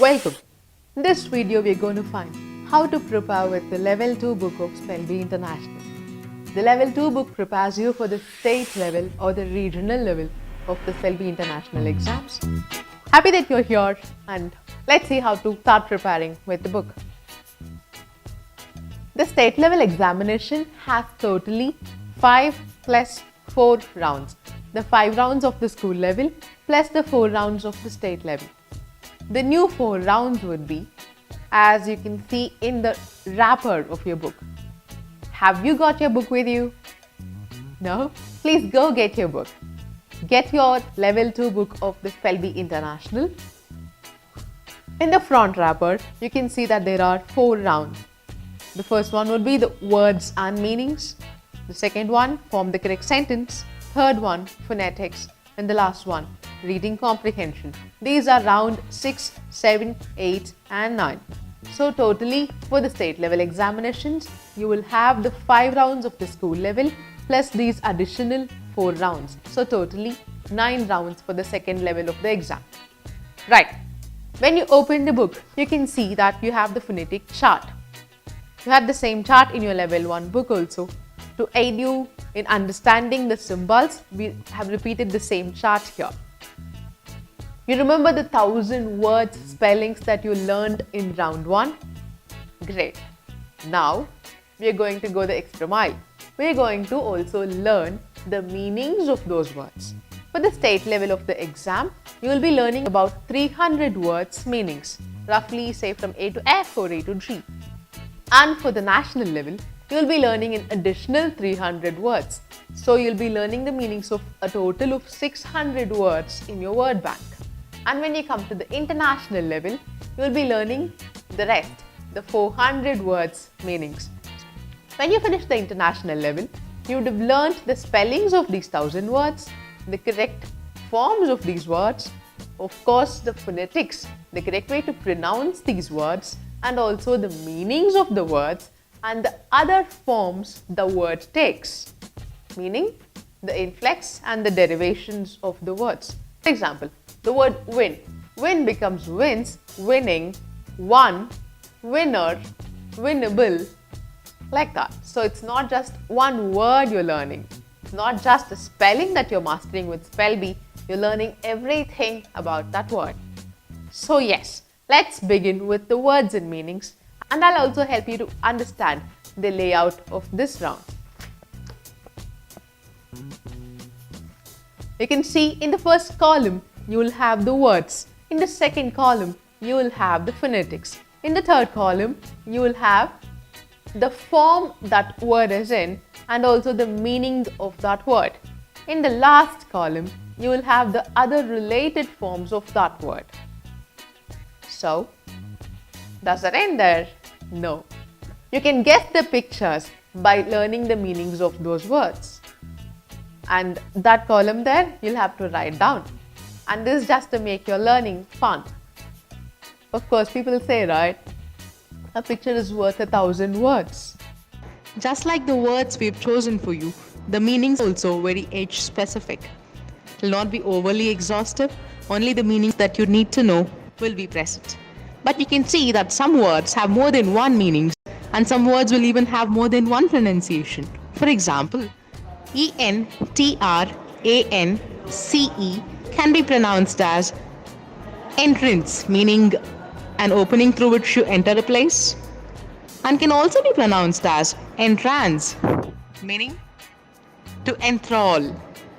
Welcome! In this video we are going to find how to prepare with the Level 2 book of Spellbee International. The Level 2 book prepares you for the state level or the regional level of the Spellbee International exams. Happy that you're here and let's see how to start preparing with the book. The state level examination has totally 5 plus 4 rounds. The 5 rounds of the school level plus the 4 rounds of the state level. The new 4 rounds would be, as you can see in the wrapper of your book. Have you got your book with you? No? Please go get your book. Get your Level 2 book of the Spellbee International. In the front wrapper, you can see that there are 4 rounds. The first one would be the words and meanings. The second one, form the correct sentence. Third one, phonetics. And the last one, reading comprehension. These are round 6, 7, 8 and 9. So totally for the state level examinations, you will have the 5 rounds of the school level plus these additional 4 rounds. So totally 9 rounds for the second level of the exam. Right. When you open the book, you can see that you have the phonetic chart. You have the same chart in your level 1 book also. To aid you in understanding the symbols, we have repeated the same chart here. You remember the 1000 words spellings that you learned in round 1? Great. Now, we are going to go the extra mile. We are going to also learn the meanings of those words. For the state level of the exam, you will be learning about 300 words meanings, roughly say from A to F or A to G. And for the national level, you will be learning an additional 300 words. So you will be learning the meanings of a total of 600 words in your word bank. And when you come to the international level, you will be learning the rest, the 400 words meanings. When you finish the international level, you would have learned the spellings of these 1000 words, the correct forms of these words, of course the phonetics, the correct way to pronounce these words, and also the meanings of the words and the other forms the word takes, meaning the inflex and the derivations of the words. For example, the word win. Win becomes wins, winning, won, winner, winnable, like that. So it's not just one word you're learning. It's not just the spelling that you're mastering with Spellbee. You're learning everything about that word. So yes, let's begin with the words and meanings. And I'll also help you to understand the layout of this round. You can see in the first column, you will have the words. In the second column, you will have the phonetics. In the third column, you will have the form that word is in and also the meaning of that word. In the last column, you will have the other related forms of that word. So, does that end there? No. You can guess the pictures by learning the meanings of those words. And that column there, you'll have to write down. And this is just to make your learning fun. Of course, people say, right, a picture is worth 1,000 words. Just like the words we've chosen for you, the meanings also very age specific. It will not be overly exhaustive, only the meanings that you need to know will be present. But you can see that some words have more than one meaning and some words will even have more than one pronunciation. For example, entrance can be pronounced as entrance, meaning an opening through which you enter a place, and can also be pronounced as entrance, meaning to enthrall,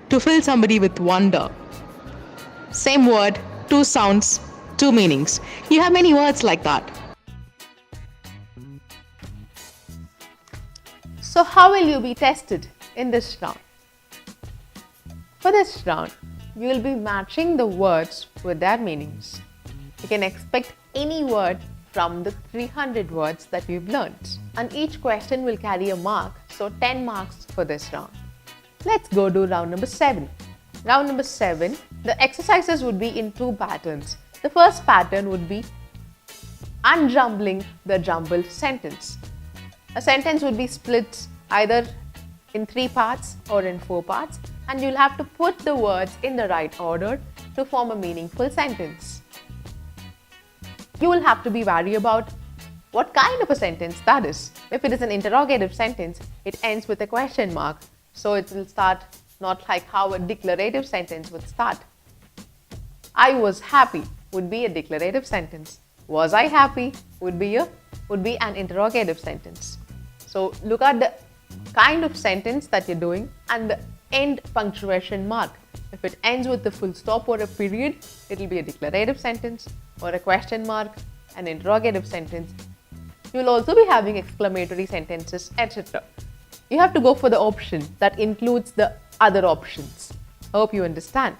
to fill somebody with wonder. Same word, 2 sounds, 2 meanings. You have many words like that. So how will you be tested in this round? For this round, you will be matching the words with their meanings. You can expect any word from the 300 words that we've learned. And each question will carry a mark, so 10 marks for this round. Let's go to round number 7. Round number 7, the exercises would be in 2 patterns. The first pattern would be unjumbling the jumbled sentence. A sentence would be split either in 3 parts or in 4 parts, and you'll have to put the words in the right order to form a meaningful sentence. you will have to be wary about what kind of a sentence that is. If it is an interrogative sentence, it ends with a question mark. So it will start not like how a declarative sentence would start. I was happy would be a declarative sentence. Was I happy would be an interrogative sentence. So look at the kind of sentence that you're doing and the end punctuation mark. If it ends with a full stop or a period, it will be a declarative sentence, or a question mark, an interrogative sentence. You will also be having exclamatory sentences, etc. You have to go for the option that includes the other options. I hope you understand.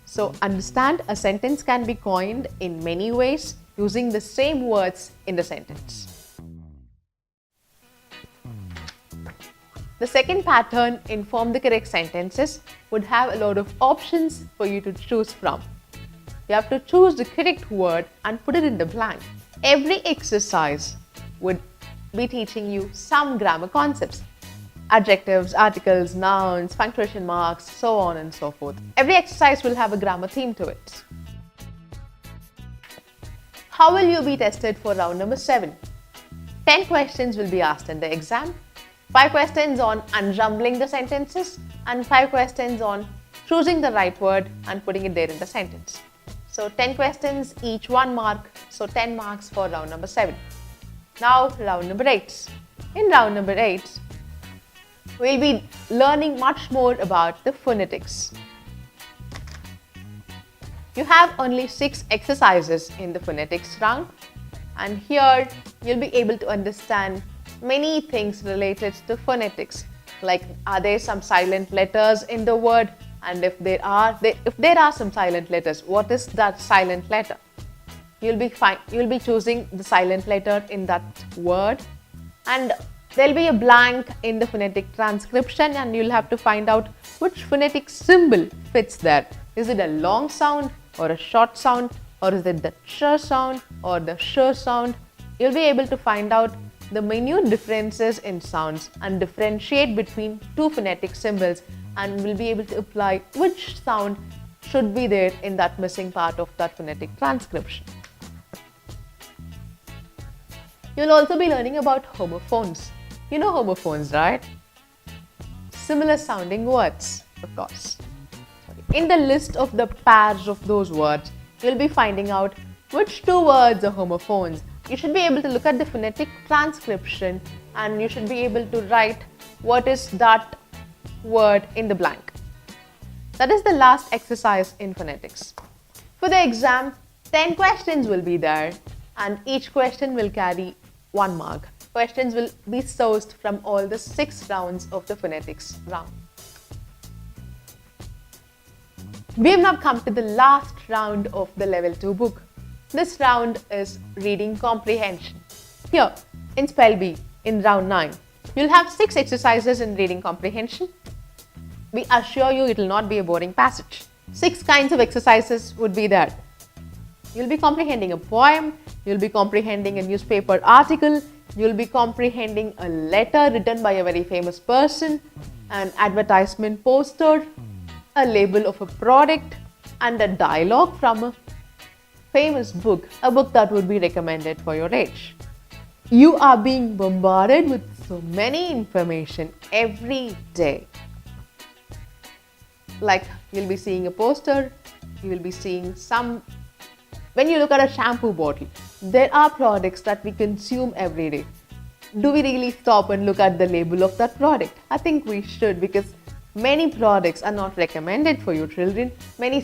So understand, a sentence can be coined in many ways using the same words in the sentence. The second pattern in form the correct sentences would have a lot of options for you to choose from. You have to choose the correct word and put it in the blank. Every exercise would be teaching you some grammar concepts. Adjectives, articles, nouns, punctuation marks, so on and so forth. Every exercise will have a grammar theme to it. How will you be tested for round number 7? 10 questions will be asked in the exam. 5 questions on unjumbling the sentences and 5 questions on choosing the right word and putting it there in the sentence. So 10 questions, each 1 mark, so 10 marks for round number 7. Now round number 8. In round number 8, we'll be learning much more about the phonetics. You have only 6 exercises in the phonetics round, and here you'll be able to understand many things related to phonetics, like are there some silent letters in the word, and if there are some silent letters, what is that silent letter? You'll be choosing the silent letter in that word, and there'll be a blank in the phonetic transcription, and you'll have to find out which phonetic symbol fits there. Is it a long sound or a short sound, or is it the ch sound or the sh sound? You'll be able to find out the minute differences in sounds and differentiate between 2 phonetic symbols, and will be able to apply which sound should be there in that missing part of that phonetic transcription. You'll also be learning about homophones. You know homophones, right? Similar sounding words, of course. In the list of the pairs of those words, you'll be finding out which 2 words are homophones. You should be able to look at the phonetic transcription, and you should be able to write what is that word in the blank. That is the last exercise in phonetics. For the exam, 10 questions will be there, and each question will carry 1 mark. Questions will be sourced from all the 6 rounds of the phonetics round. We have now come to the last round of the level 2 book. This round is reading comprehension. Here, in Spell Bee, in round 9, you'll have 6 exercises in reading comprehension. We assure you it will not be a boring passage. 6 kinds of exercises would be there. You'll be comprehending a poem, you'll be comprehending a newspaper article, you'll be comprehending a letter written by a very famous person, an advertisement poster, a label of a product, and a dialogue from a famous book, a book that would be recommended for your age. You are being bombarded with so many information every day. Like you'll be seeing a poster, you will be seeing when you look at a shampoo bottle, there are products that we consume every day. Do we really stop and look at the label of that product? I think we should, because many products are not recommended for your children. Many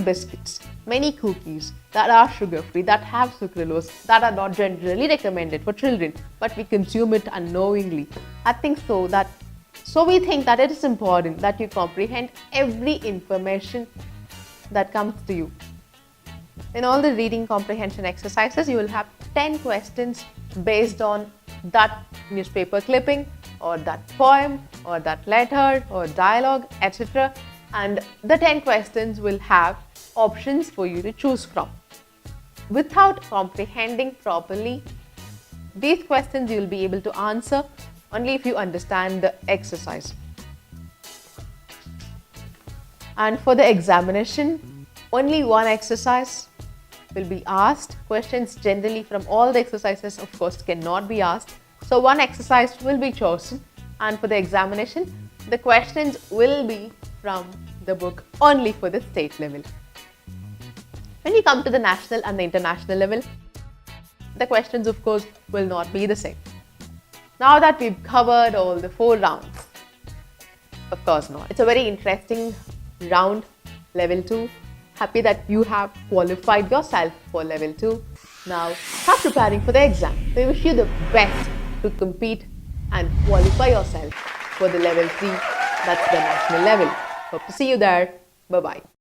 biscuits, many cookies that are sugar-free, that have sucralose, that are not generally recommended for children, but we consume it unknowingly. I think so we think that it is important that you comprehend every information that comes to you. In all the reading comprehension exercises, you will have 10 questions based on that newspaper clipping, or that poem, or that letter, or dialogue, etc. And the 10 questions will have options for you to choose from. Without comprehending properly, these questions you will be able to answer only if you understand the exercise. And for the examination, only 1 exercise, will be asked. Questions generally from all the exercises, of course, cannot be asked. So one exercise will be chosen, and for the examination, the questions will be from the book only for the state level. When we come to the national and the international level, the questions, of course, will not be the same. Now that we've covered all the 4 rounds, of course not. It's a very interesting round, level 2. Happy that you have qualified yourself for level 2. Now start preparing for the exam. We wish you the best to compete and qualify yourself for the level 3, that's the national level. Hope to see you there. Bye-bye.